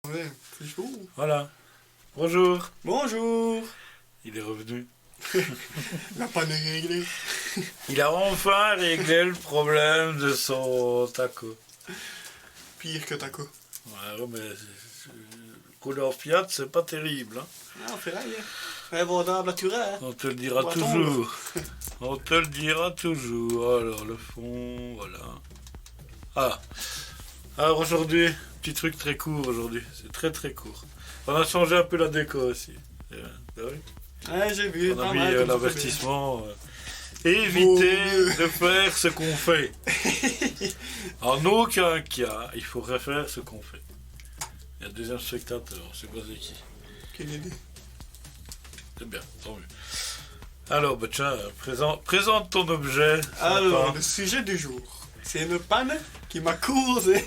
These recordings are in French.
Ouais, c'est chaud. Voilà. Bonjour. Bonjour. Il est revenu. La panne est réglée. Il a enfin réglé le problème de son taco. Pire que taco. Ouais, mais couleur Fiat, c'est pas terrible. Hein. Ah, ferraille. Invendable naturel. On te le dira Boiton, toujours. On te le dira toujours. Alors, le fond, voilà. Ah. Alors aujourd'hui, petit truc très court aujourd'hui. C'est très très court. On a changé un peu la déco aussi. T'as vu ? Ouais, j'ai vu. On a pas mis mal, comme ça, l'avertissement. Évitez Mieux. de faire ce qu'on fait. En aucun cas, il faut refaire ce qu'on fait. Il y a un deuxième spectateur, c'est quoi, c'est qui ? Quelle idée. C'est bien, tant mieux. Alors, bah tiens, présente ton objet. Alors, sympa. le sujet du jour. C'est une panne qui m'a causé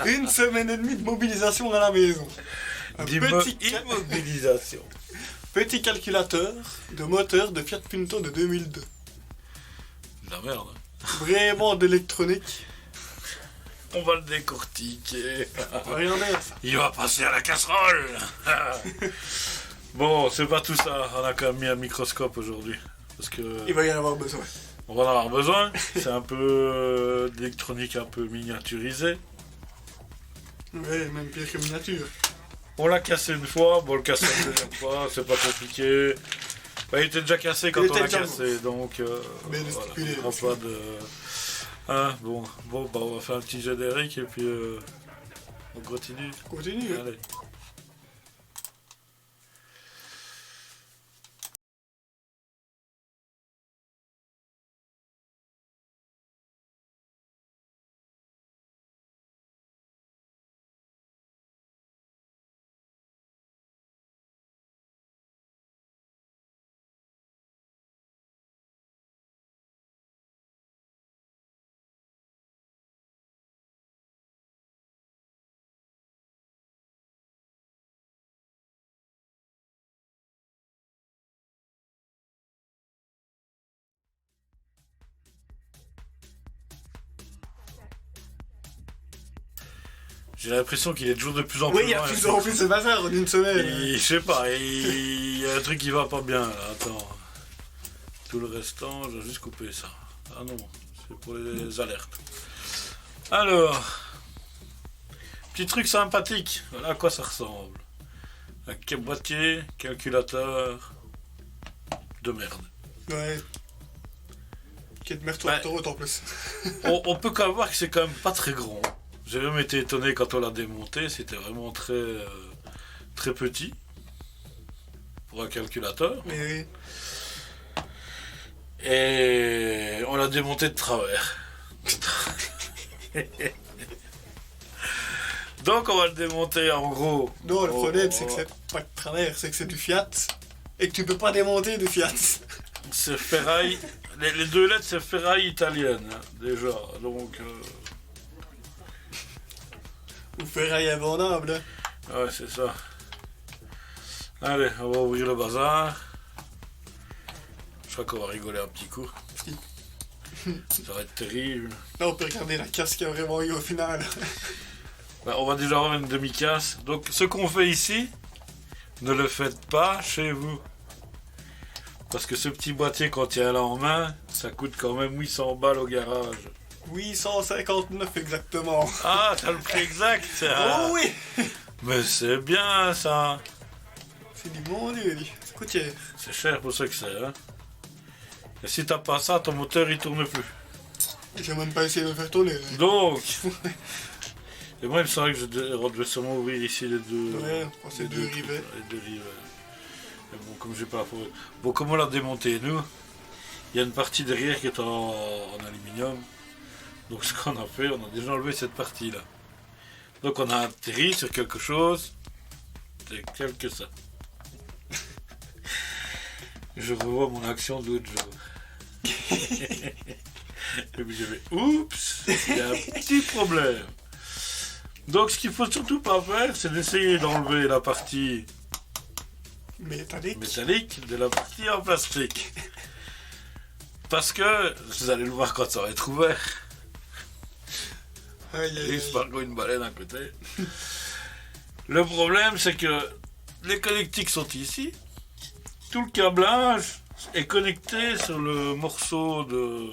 une semaine et demie de mobilisation à la maison. Un Immobilisation. petit calculateur de moteur de Fiat Punto de 2002. De la merde. Vraiment d'électronique. On va le décortiquer. Regardez ça. Il va passer à la casserole. Bon, c'est pas tout ça. On a quand même mis un microscope aujourd'hui. Parce que Il va y en avoir besoin. on va en avoir besoin. C'est un peu d'électronique un peu miniaturisée. Ouais, même pire que miniature. On l'a cassé une fois, bon, on le casse une deuxième fois, c'est pas compliqué. Bah, il était déjà cassé quand Il on était l'a déjà cassé, donc Mais voilà, il est il n'y aura pas de... Hein, bon, bah, on va faire un petit générique et puis on continue. Continue. Hein. Allez. J'ai l'impression qu'il est toujours de plus en plus Oui, il y a loin, plus en plus de bazar en une semaine. Je sais pas, il y a un truc qui va pas bien là, attends. Tout le restant, je vais juste couper ça. Ah non, c'est pour les alertes. Alors, petit truc sympathique, voilà à quoi ça ressemble. Un boîtier, calculateur, de merde. Ouais. Quelle merde Ouais. autoroute en plus. On peut quand même voir que c'est quand même pas très grand. J'ai même été étonné quand on l'a démonté, c'était vraiment très, très petit pour un calculateur. Mais Et on l'a démonté de travers. Donc on va le démonter en gros. non, le Oh, problème oh, c'est que oh. c'est pas de travers, c'est que c'est du Fiat. Et que tu peux pas démonter du Fiat. C'est ferraille. Les deux lettres c'est ferraille italienne hein, déjà. Donc Ou ferraille invendable. Hein. ouais c'est ça. Allez, on va ouvrir le bazar. Je crois qu'on va rigoler un petit coup. Ça va être terrible. Là on peut regarder la casse qu'il y a vraiment eu au final. Ben, on va déjà avoir une demi-casse. Donc ce qu'on fait ici, ne le faites pas chez vous. Parce que ce petit boîtier quand il est là en main, ça coûte quand même 800 balles au garage. 859 exactement. Ah, t'as le prix exact. Oh oui. Mais c'est bien ça. C'est du bon Dieu, dis. C'est coûtier. C'est cher pour ce que c'est. Hein. Et si t'as pas ça, ton moteur il tourne plus. J'ai même pas essayé de le faire tourner. Donc, et moi il me semble que je devais sûrement ouvrir ici les deux. Ouais, c'est les deux trucs, rivets. les deux rivets. Mais bon, comme j'ai pas la forêt. Bon, comme on l'a démonté nous, il y a une partie derrière qui est en aluminium. Donc ce qu'on a fait, on a déjà enlevé cette partie-là. Donc on a atterri sur quelque chose de tel que ça. Je revois mon action de l'autre jour. Et puis j'ai fait oups, il y a un petit problème. Donc ce qu'il faut surtout pas faire, c'est d'essayer d'enlever la partie métallique de la partie en plastique. Parce que, vous allez le voir quand ça va être ouvert. Aïe, aïe, Il se aïe. parle une baleine à côté. Le problème, c'est que les connectiques sont ici. Tout le câblage est connecté sur le morceau de...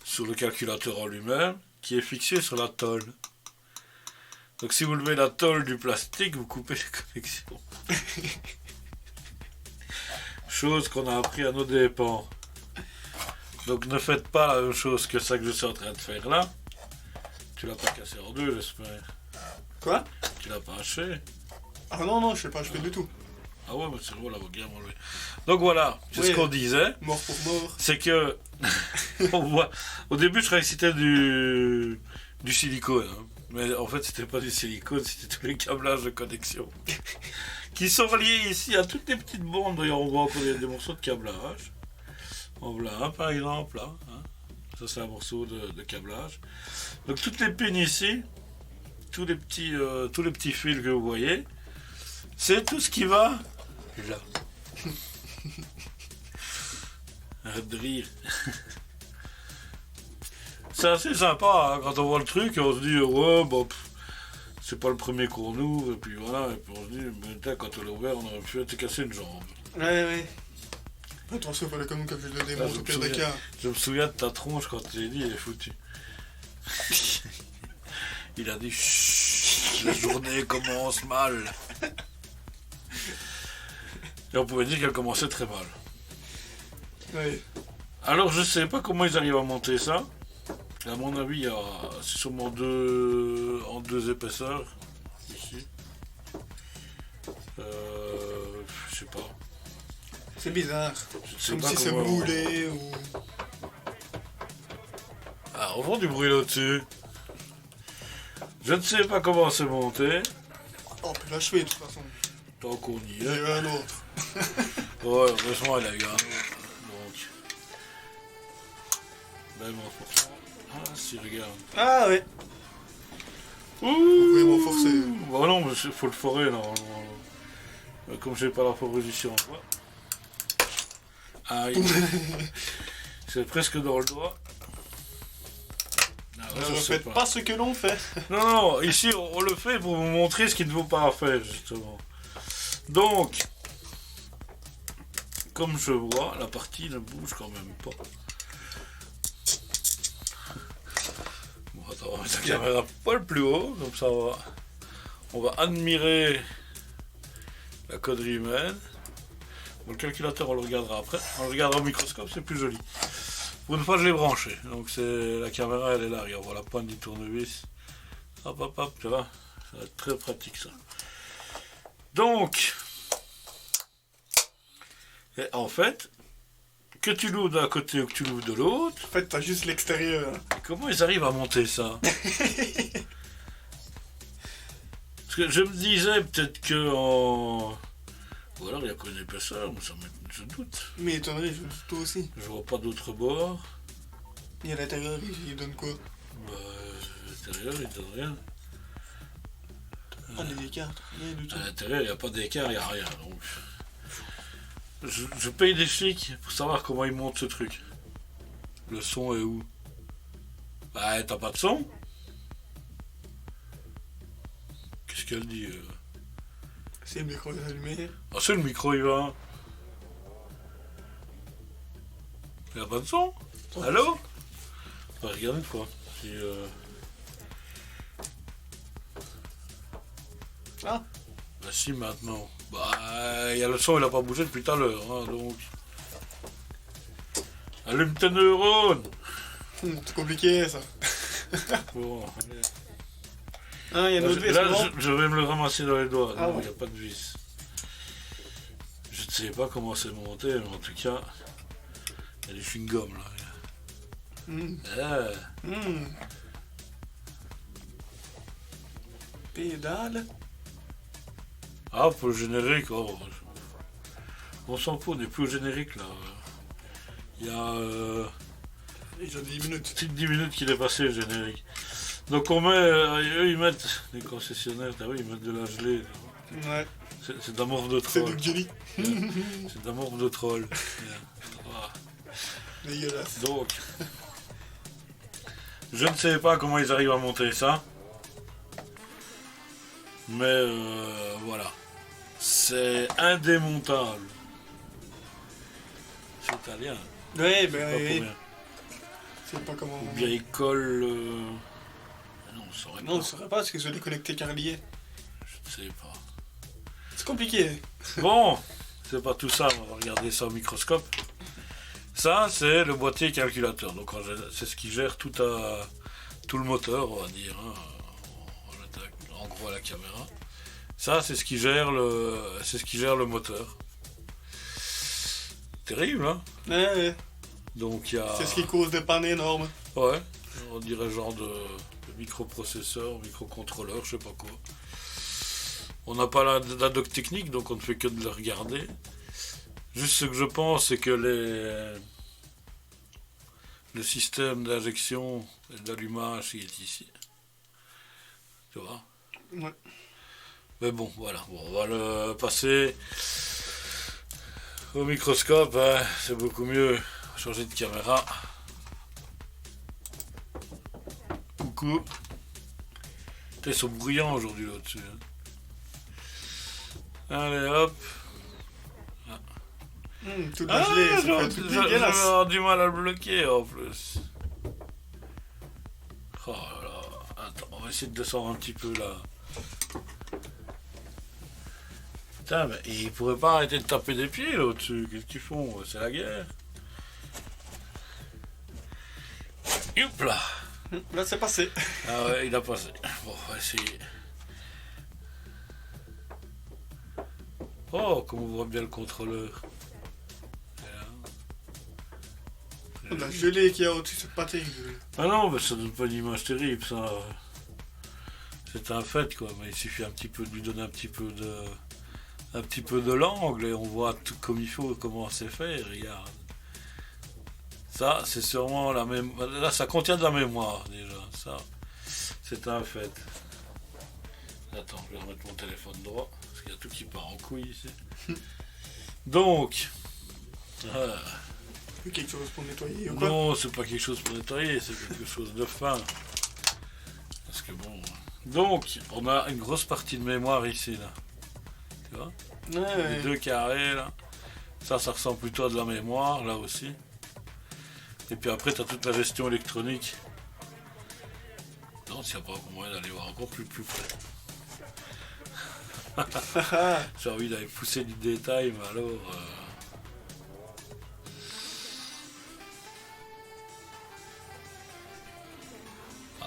sur le calculateur en lui-même, qui est fixé sur la tôle. Donc si vous levez la tôle du plastique, vous coupez les connexions. Chose qu'on a appris à nos dépens. Donc ne faites pas la même chose que ça que je suis en train de faire là. Tu l'as pas cassé en deux, j'espère. Quoi? Tu l'as pas haché? Ah non, je sais pas, je fais du tout. Ah ouais, mais c'est bon, la bien enlevé. Donc voilà, c'est Oui. ce qu'on disait. Mort pour mort. C'est que... on voit... Au début, je croyais que c'était du silicone. Hein. Mais en fait, c'était pas du silicone, c'était tous les câblages de connexion. Qui sont reliés ici à toutes les petites bandes. D'ailleurs, on voit encore des morceaux de câblage. En voilà un, par exemple, là. Hein. Ça, c'est un morceau de câblage. Donc, toutes les pins ici, tous les petits fils que vous voyez, c'est tout ce qui va là. Arrête de rire. C'est assez sympa, hein, quand on voit le truc, on se dit, ouais, bon, c'est pas le premier qu'on ouvre, et puis voilà, et puis on se dit, mais quand on l'a ouvert, on aurait pu te casser une jambe. Ouais. Attention, fallait quand même que je le démonte au pire des cas. Je me souviens de ta tronche quand tu l'as dit, elle est foutue. Il a dit, chut, la journée commence mal. Et on pouvait dire qu'elle commençait très mal. Ouais. Alors je sais pas comment ils arrivent à monter ça. À mon avis, il y a sûrement en deux épaisseurs. Ici. Je sais pas. C'est bizarre. Je sais Comme pas si c'est comment- brûlé ou... Ah, on vend du bruit là-dessus. Je ne sais pas comment c'est monté. Oh, puis l'achever de toute façon. Tant qu'on y Il y a est. eu un autre. Ouais, heureusement, il a eu un autre. Donc. Même en forçant. Ah, si, regarde. Ah ouais. Ouh, Vraiment forcé. Bah non, mais il faut le forer normalement. Mais comme j'ai pas la proposition en doigt. Aïe. C'est presque dans le doigt. Ah, ouais, Ne je sais refaites pas ce que l'on fait. Non, ici on le fait pour vous montrer ce qu'il ne faut pas faire justement. Donc, comme je vois, la partie ne bouge quand même pas. Bon, attends, on va mettre la caméra un poil plus haut, comme ça on va admirer la connerie humaine. Bon, le calculateur on le regardera après, on le regardera au microscope, c'est plus joli. Pour une fois je l'ai branché, donc c'est la caméra elle est là, regarde, voilà la pointe du tournevis. Hop, tu vois, ça va être très pratique ça. Donc, et en fait, que tu l'ouvres d'un côté ou que tu l'ouvres de l'autre, En fait, t'as juste l'extérieur. comment ils arrivent à monter ça? Parce que je me disais peut-être que en... Ou alors il y a qu'une épaisseur, mais ça je doute. Mais étonnerie, toi aussi. Je vois pas d'autre bord. Et à l'intérieur, il donne quoi? Bah, l'intérieur, il donne rien. Ah, des cartes, rien du tout. À l'intérieur, il n'y a pas d'écart, il n'y a rien. Donc, je paye des flics pour savoir comment ils montent ce truc. Le son est où? Bah, t'as pas de son? Qu'est-ce qu'elle dit? C'est le micro est allumé. Ah, c'est le micro, il va. Il n'y a pas de son? Allô? Bah, regarde une fois. Si, Ah. Bah si, maintenant. Bah, il y a le son, il n'a pas bougé depuis tout à l'heure, hein, donc... Allume tes neurones! C'est compliqué ça. Bon, allez. Ah, il y a une autre vis, Là, c'est bon? je vais me le ramasser dans les doigts. Ah Non, il ouais. n'y a pas de vis. Je ne sais pas comment c'est monté, mais en tout cas, il y a du chewing-gum, là. Mmh. Ah. Mmh. Pédale. Ah, pour le générique, oh. On s'en fout, on n'est plus au générique, là. Il y a... Déjà 10 minutes. petite 10 minutes qu'il est passé le générique. Donc on met, eux ils mettent, les concessionnaires, t'as vu, ils mettent de la gelée. Ouais. C'est de l'amour de C'est troll. du jelly. C'est de l'amour de troll. Ah. Dégueulasse. Donc, je ne sais pas comment ils arrivent à monter ça. Mais voilà. C'est indémontable. C'est italien. Ouais, Je sais pas oui. combien. Je sais pas comment. Ou bien il colle. Non, on saurait Non, on ne pas. saurait pas parce que je l'ai connecté car lié. Je ne sais pas. C'est compliqué. Bon, c'est pas tout ça, on va regarder ça au microscope. Ça, c'est le boîtier calculateur. Donc, c'est ce qui gère tout le moteur, on va dire. Hein. On attaque en gros à la caméra. Ça, c'est ce qui gère le moteur. Terrible, hein? Ouais. Donc, il y a. C'est ce qui cause des pannes énormes. Ouais, on dirait genre de microprocesseur, microcontrôleur, je sais pas quoi. On n'a pas la doc technique, donc on ne fait que de le regarder. Juste ce que je pense, c'est que le système d'injection et d'allumage il est ici. Tu vois? Ouais. Mais bon, voilà. Bon, on va le passer au microscope. Hein. C'est beaucoup mieux. Changer de caméra. Coucou. Ils sont bruyants aujourd'hui là-dessus. Hein. Allez hop. Tout gelé, ça fait un truc je vais dégueulasse. avoir du mal à le bloquer en plus. Oh là là. Attends, on va essayer de descendre un petit peu là. Putain, mais ils pourraient pas arrêter de taper des pieds là au-dessus. Qu'est-ce qu'ils font? C'est la guerre. Youp là. Là, c'est passé. Ah ouais, il a passé. Bon, on va essayer. Oh, comme on voit bien le contrôleur. La gelée qu'il y a au-dessus, c'est pas terrible. Ah non, mais ça donne pas une image terrible, ça. C'est un fait, quoi. Mais il suffit un petit peu de lui donner un petit peu de l'angle et on voit tout comme il faut, comment c'est fait. Regarde. Ça, c'est sûrement la même. Là, ça contient de la mémoire déjà. Ça, c'est un fait. Attends, je vais remettre mon téléphone droit parce qu'il y a tout qui part en couille ici. Donc. Quelque chose pour nettoyer ou quoi? Non, c'est pas quelque chose pour nettoyer, c'est quelque chose de fin. Parce que bon. Donc, on a une grosse partie de mémoire ici, là. Tu vois? Les deux carrés, là. Ça ressemble plutôt à de la mémoire, là aussi. Et puis après, tu as toute la gestion électronique. Non, s'il n'y a pas moyen d'aller voir encore plus près. J'ai envie d'aller pousser du détail, mais alors.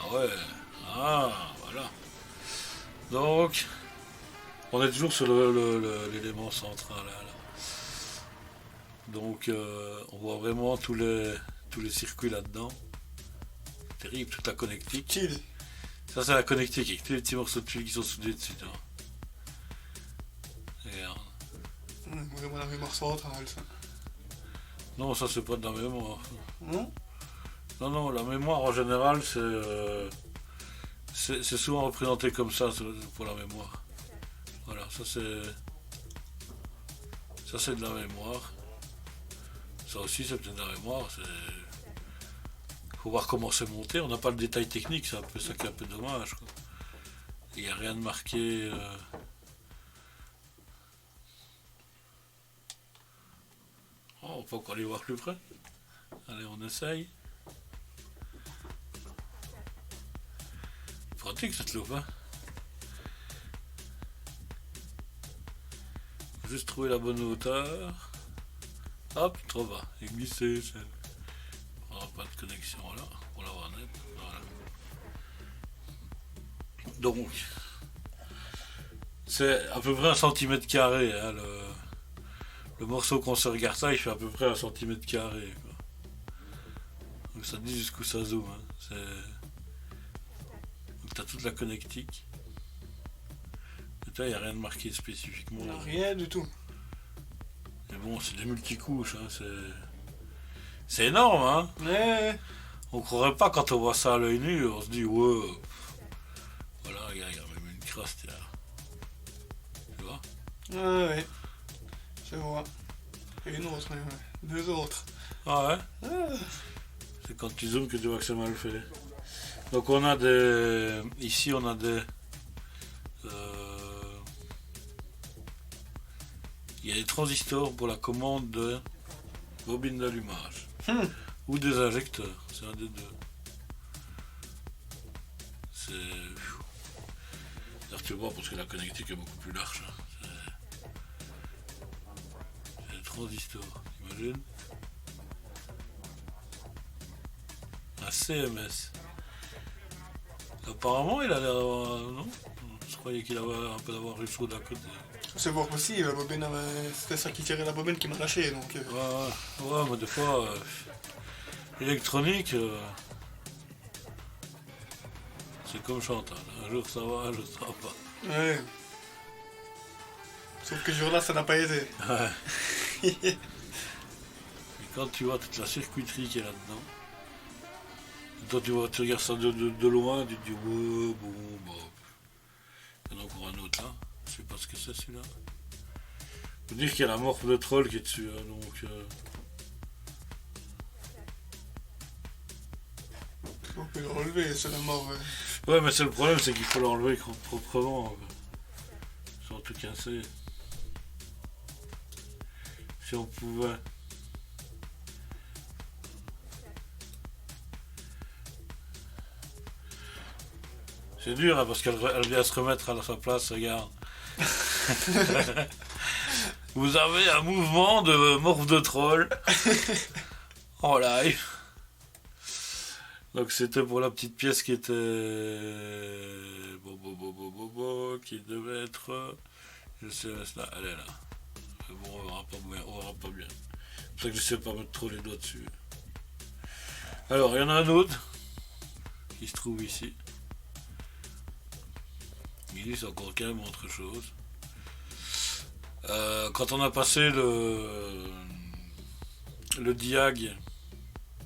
Ah ouais, voilà. Donc, on est toujours sur l'élément central là. Donc, on voit vraiment tous les circuits là-dedans. Terrible, toute la connectique. Chill. Ça, c'est la connectique avec tous les petits morceaux de fil qui sont soudés dessus. Tu vois. Regarde. Vraiment la mémoire centrale, ça. Non, ça, c'est pas de la mémoire. Non? Non, la mémoire en général, c'est souvent représenté comme ça pour la mémoire. Voilà, ça c'est de la mémoire. Ça aussi, c'est peut-être de la mémoire. Faut voir comment c'est monté. On n'a pas le détail technique, c'est un peu ça qui est un peu dommage. Il n'y a rien de marqué. Oh, on peut encore aller voir plus près. Allez, on essaye. Pratique cette loupe, hein. Faut juste trouver la bonne hauteur. Hop, trop bas. Et glisser. On n'aura pas de connexion là, pour l'avoir net. Voilà. Donc, c'est à peu près 1 cm carré. Hein, le morceau qu'on se regarde ça, il fait à peu près 1 cm carré. Quoi. Donc ça dit jusqu'où ça zoome. Hein. Donc tu as toute la connectique. Et là, il n'y a rien de marqué spécifiquement. Non, rien du tout. Mais bon, c'est des multicouches. Hein. C'est énorme. Hein. Ouais. On croirait pas quand on voit ça à l'œil nu. On se dit, ouais. Voilà, regarde, il y a même une crasse. Là. Tu vois? Ouais. Je vois. Et une autre, ouais. 2 autres. Ah ouais? C'est quand tu zoomes que tu vois que c'est mal fait. Donc on a des... Ici on a des... des transistors pour la commande de bobines d'allumage. Hmm. Ou des injecteurs, c'est un des deux. C'est... D'ailleurs, tu vois, parce que la connectique est beaucoup plus large. Hein. C'est des transistors, t'imagines? Un CMS. Apparemment, il a l'air d'avoir... Non? Je croyais qu'il avait un peu d'avoir eu chaud d'un côté. C'est voir possible, la bobine, c'était ça qui tirait la bobine qui m'a lâché, donc... Ouais, mais des fois, électronique, c'est comme Chantal. Un jour ça va, un jour ça va pas. Ouais. Sauf que ce jour-là, ça n'a pas été. Ouais. Et quand tu vois toute la circuiterie qui est là-dedans, toi tu regardes ça de loin, tu te dis ouais, bon, bah. Il y en a encore un autre là, je sais pas ce que c'est celui-là. Faut dire qu'il y a la morphe de troll qui est dessus, hein, donc. On peut le relever, c'est la mort. Ouais, mais c'est le problème, c'est qu'il faut l'enlever proprement. Sans tout casser. Si on pouvait. C'est dur, hein, parce qu'elle vient se remettre à sa place, regarde. Vous avez un mouvement de morphe de troll en live. Donc c'était pour la petite pièce qui était... qui devait être... Je sais, là, elle est là. Mais bon, on verra pas bien. C'est pour ça que je sais pas mettre trop les doigts dessus. Alors, il y en a un autre qui se trouve ici. Ici, c'est encore quand même autre chose. Quand on a passé le diag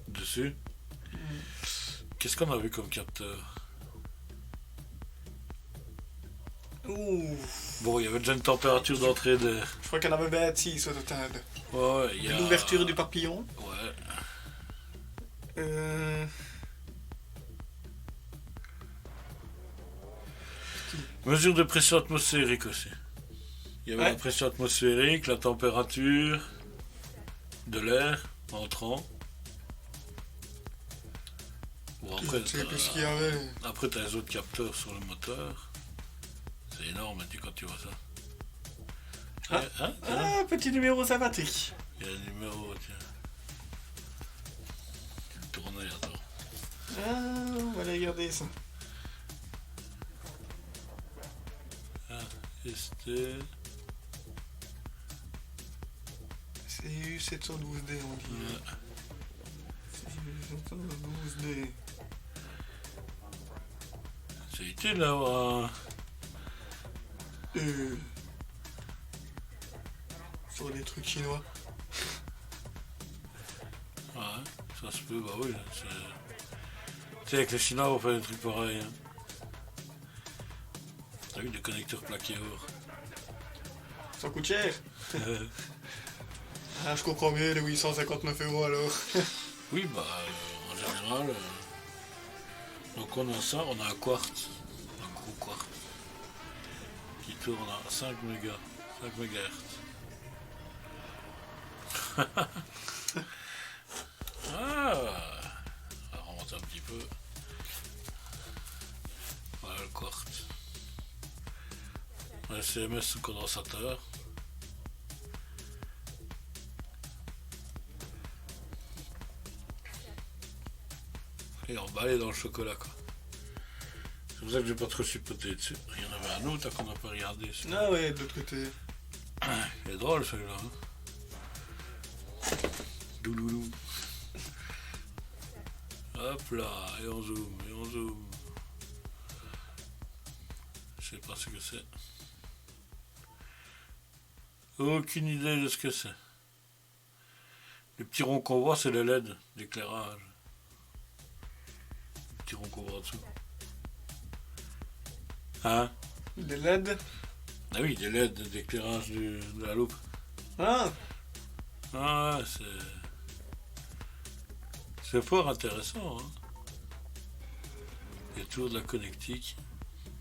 dessus, qu'est-ce qu'on a vu comme capteur? Ouh. Bon, il y avait déjà une température d'entrée d'air. Je crois qu'il y en avait bien 6 au total. Ouais, il y a... L'ouverture du papillon. Ouais. Mesure de pression atmosphérique aussi. Il y avait la pression atmosphérique, la température de l'air entrant. Bon, après, Je sais plus ce qu'il y avait. Après, tu as les autres capteurs sur le moteur. C'est énorme, quand tu vois ça. Petit numéro sympathique. Il y a un numéro, tiens. Tournez, attends. On va aller regarder ça. ST. CU 712D, on dit. CU 712D. C'est utile d'avoir un... Sur les trucs chinois. Ouais, ça se peut, bah oui. Tu sais, avec les Chinois, on fait des trucs pareils. Hein. T'as vu des connecteurs plaqués or. Ça coûte cher. Je comprends mieux les 859 € alors. Oui, bah, en général. Donc on a ça, on a un quartz. Un gros quartz. Qui tourne à 5 mégas. 5 MHz. Ah, on va remonter un petit peu. Voilà le quartz. Le CMS sous condensateur. Et emballé dans le chocolat, quoi. C'est pour ça que j'ai pas trop chipoté dessus. Il y en avait un autre qu'on n'a pas regardé. Ah ouais, de l'autre côté. Il est drôle celui-là. Hein. Douloulou. Hop là, et on zoome, et on zoome. Je sais pas ce que c'est. Aucune idée de ce que c'est. Les petits ronds qu'on voit, c'est les LED d'éclairage. Les petits ronds qu'on voit en dessous. Hein? Des LED. Ah oui, des LED d'éclairage de la loupe. Ah. Ah, c'est fort intéressant. Hein. Il y a toujours de la connectique.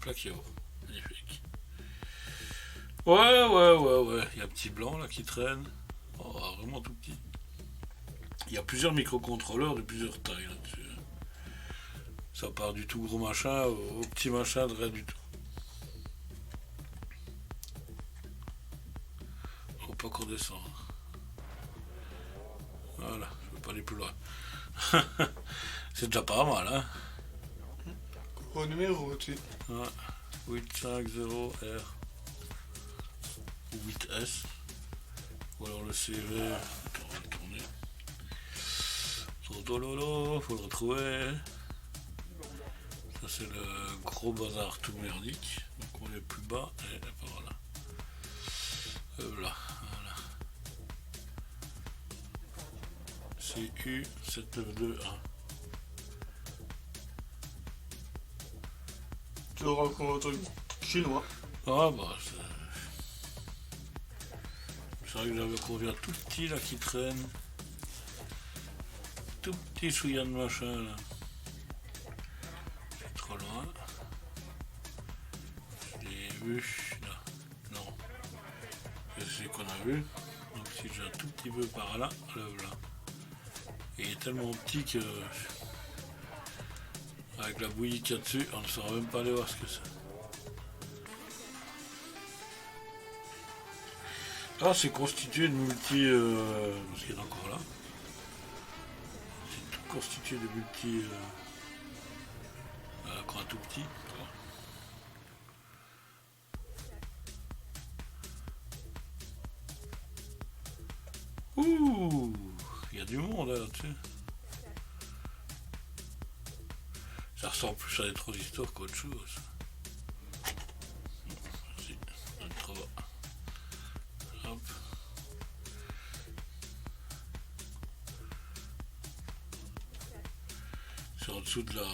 Plaqué haut. Magnifique. Ouais. Il y a un petit blanc là qui traîne. Oh, vraiment tout petit. Il y a plusieurs microcontrôleurs de plusieurs tailles là-dessus. Ça part du tout gros machin au petit machin de rien du tout. Faut pas qu'on descende. Voilà, je vais pas aller plus loin. C'est déjà pas mal, hein. Au numéro, tu sais. Ouais. 850R ou 8S. Ou alors le CV. Attends, on va le tourner. Tololo, faut le retrouver. Ça c'est le gros bazar tout merdique. Donc on est plus bas et voilà. Voilà. CU 792A. Tu auras encore un truc chinois. Ah bah c'est vrai que j'avais qu'on vient tout petit là qui traîne. Tout petit chouïa de machin là. C'est trop loin. Je l'ai vu là. Non. Je sais qu'on a vu. Donc si j'ai un tout petit peu par là, le voilà. Et il est tellement petit que avec la bouillie qu'il y a dessus, on ne saura même pas aller voir ce que c'est. Ah, c'est constitué de multi... parce qu'il est encore là. C'est tout constitué de multi... quand un tout petit. Ouh, il y a du monde là-dessus. Ça ressemble plus à des transistors qu'autre chose. Merci, trop bas. Hop. C'est en dessous de la...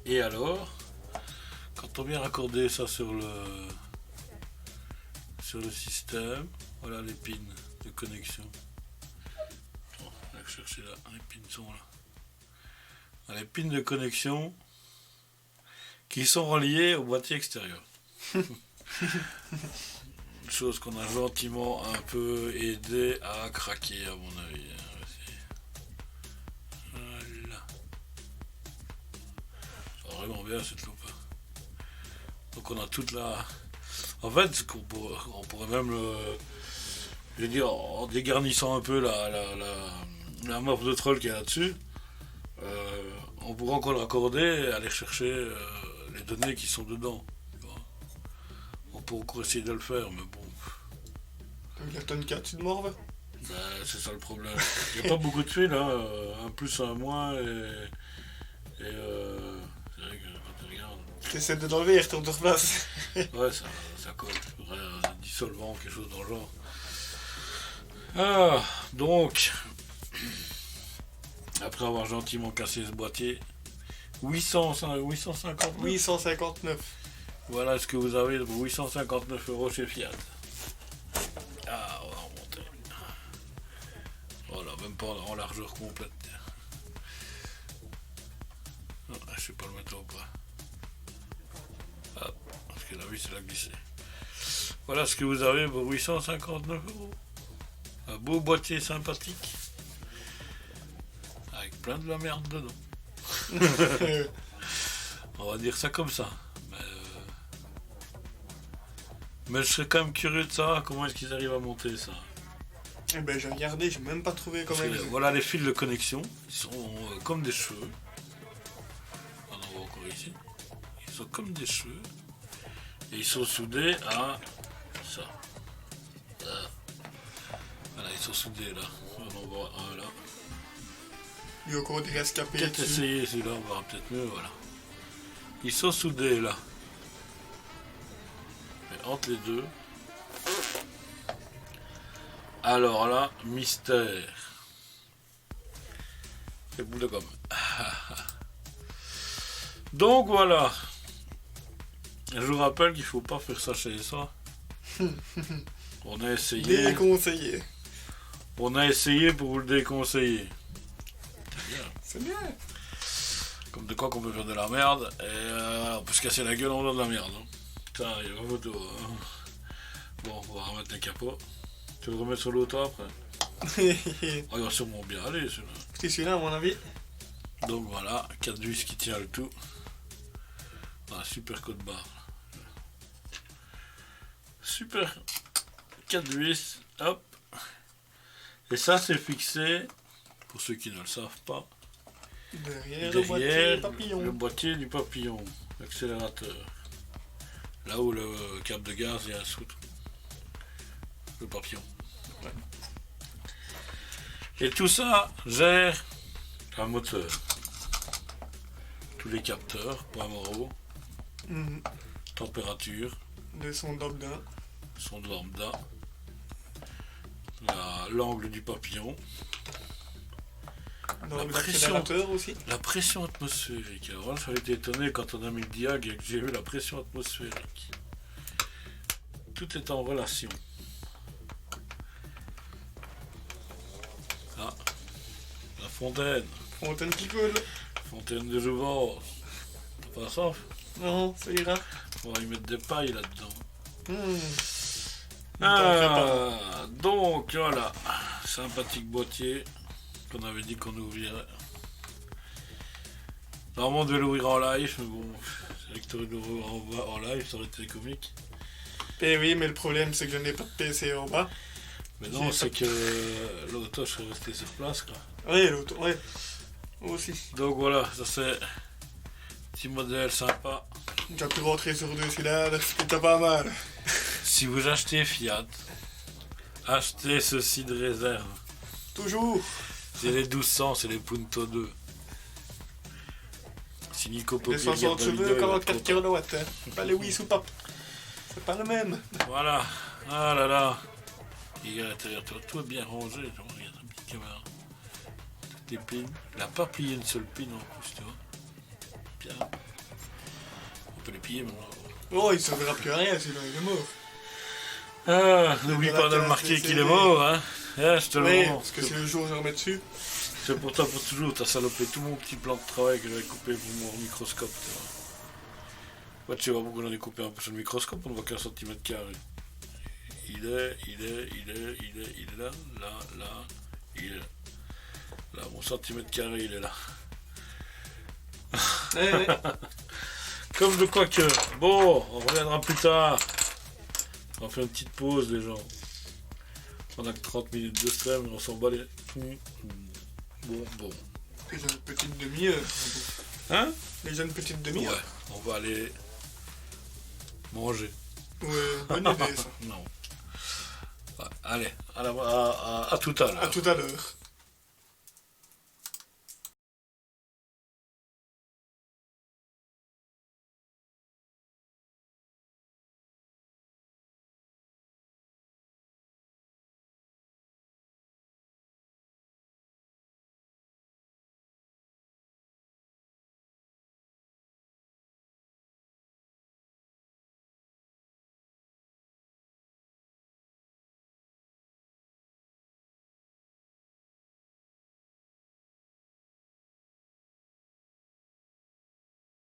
Et alors, quand on vient raccorder ça sur le système, voilà les pins de connexion. Bon, on va chercher là, les pins sont là. Les pins de connexion qui sont reliés au boîtier extérieur. Une chose qu'on a gentiment un peu aidé à craquer à mon avis. Voilà. Ça va vraiment bien cette loupe. Donc on a toute la... En fait, on pourrait même le... Je veux dire, en dégarnissant un peu la morphe de troll qui est là-dessus, on pourrait encore le raccorder et aller chercher les données qui sont dedans. On pourrait encore essayer de le faire, mais bon. Il y a tonne 4 de morve. Ben, c'est ça le problème. Il n'y a pas beaucoup de fils, hein. Un plus, un moins, et c'est vrai que quand tu regardes... T'essaies de l'enlever et retourne de place. Ouais, ça colle. Il faudrait un dissolvant, quelque chose dans le genre. Ah, donc... Après avoir gentiment cassé ce boîtier, 859. 859. Voilà ce que vous avez pour 859 € chez Fiat. Ah, on va remonter. Voilà, même pas en largeur complète. Non, je sais pas le mettre au pas. Hop, parce que la vis c'est la glisser. Voilà ce que vous avez pour 859 €. Un beau boîtier sympathique. Avec plein de la merde dedans. On va dire ça comme ça. Mais je serais quand même curieux de savoir comment est-ce qu'ils arrivent à monter ça. Eh ben j'ai regardé, j'ai même pas trouvé comment même. Voilà les fils de connexion. Ils sont comme des cheveux. On en voit encore ici. Ils sont comme des cheveux. Et ils sont soudés à ça. Voilà, ils sont soudés là. On en voit un là. Il y a encore des rescapés. Peut-être essayer celui-là, on verra peut-être mieux, voilà. Ils sont soudés là. Et entre les deux. Alors là, mystère. C'est boule de gomme. Donc voilà. Je vous rappelle qu'il ne faut pas faire ça chez soi. On a essayé. Déconseillé. On a essayé pour vous le déconseiller. C'est bien. Comme de quoi qu'on peut faire de la merde et on peut se casser la gueule en faisant de la merde. Hein. Putain, il y a ma photo. Hein. Bon, on va remettre un capot. Tu veux le remettre sur l'auto après? Oh, il va sûrement bien aller celui-là. C'est celui-là à mon avis. Donc voilà, 4 vis qui tient le tout. Ah, super code barre. Super 4 vis, hop. Et ça c'est fixé, pour ceux qui ne le savent pas, Derrière le boîtier papillon. le boîtier du papillon, l'accélérateur. Là où le câble de gaz vient sous le papillon. Ouais. Et tout ça gère un moteur. Tous les capteurs, points moraux, température, Le son d'Obda. son de lambda, l'angle du papillon, Dans La pression. l'accélérateur aussi. la pression atmosphérique. Alors là, j'avais été étonné quand on a mis le diag et que j'ai vu la pression atmosphérique. Tout est en relation. Ah, la fontaine, Fontaine qui coule. fontaine de Jouvence. T'as pas ça? Non, ça ira. On va y mettre des pailles là-dedans. Hmm. Ah, donc voilà, sympathique boîtier qu'on avait dit qu'on ouvrirait. Normalement on devait l'ouvrir en live, mais bon, c'est vrai que tu aurais dû l'ouvrir en live, ça aurait été comique. Eh oui, mais le problème c'est que je n'ai pas de PC en bas. Mais non, c'est que l'auto serait resté sur place quoi. Oui, l'auto, ouais. Aussi. Donc voilà, ça c'est petit modèle sympa. Tu as pu rentrer sur 2 cylindres, c'était pas mal. Si vous achetez Fiat, achetez ceci de réserve. Toujours. C'est les 1200, c'est les Punto 2. Si Nico Popier Les 60 regarde la cheveux, vidéo, il va être 44 content. kW. Hein. Pas les Wii sous pop. C'est pas le même. Voilà, ah là là. Il est à l'intérieur, tout est bien rangé. Regarde la petite caméra. Toutes les pins. Il n'a pas plié une seule pin en plus, tu vois. Bien. On peut les plier maintenant. Oh, il ne servira plus à rien sinon il est mort. Ah, n'oublie pas de le marquer qu'il est mort, hein. Ah, je te le Oui, montre. parce que si le jour je remets dessus. C'est pour toi pour toujours, t'as salopé tout mon petit plan de travail que j'avais coupé pour mon microscope, tu vois. Ouais, tu vois pourquoi j'en ai coupé un peu sur le microscope, on ne voit qu'un centimètre carré. Il est là, il est là. Là, mon centimètre carré, il est là. Eh, Comme de quoi que. Bon, on reviendra plus tard. On fait une petite pause, les gens. On a que 30 minutes de stream, on s'en bat les. Bon. Les jeunes petites demi-heures. Hein? Les jeunes petites Ouais, demi-heures. on va aller manger. Ouais, bonne idée ça. Non. Ouais, allez, à tout à l'heure. À tout à l'heure.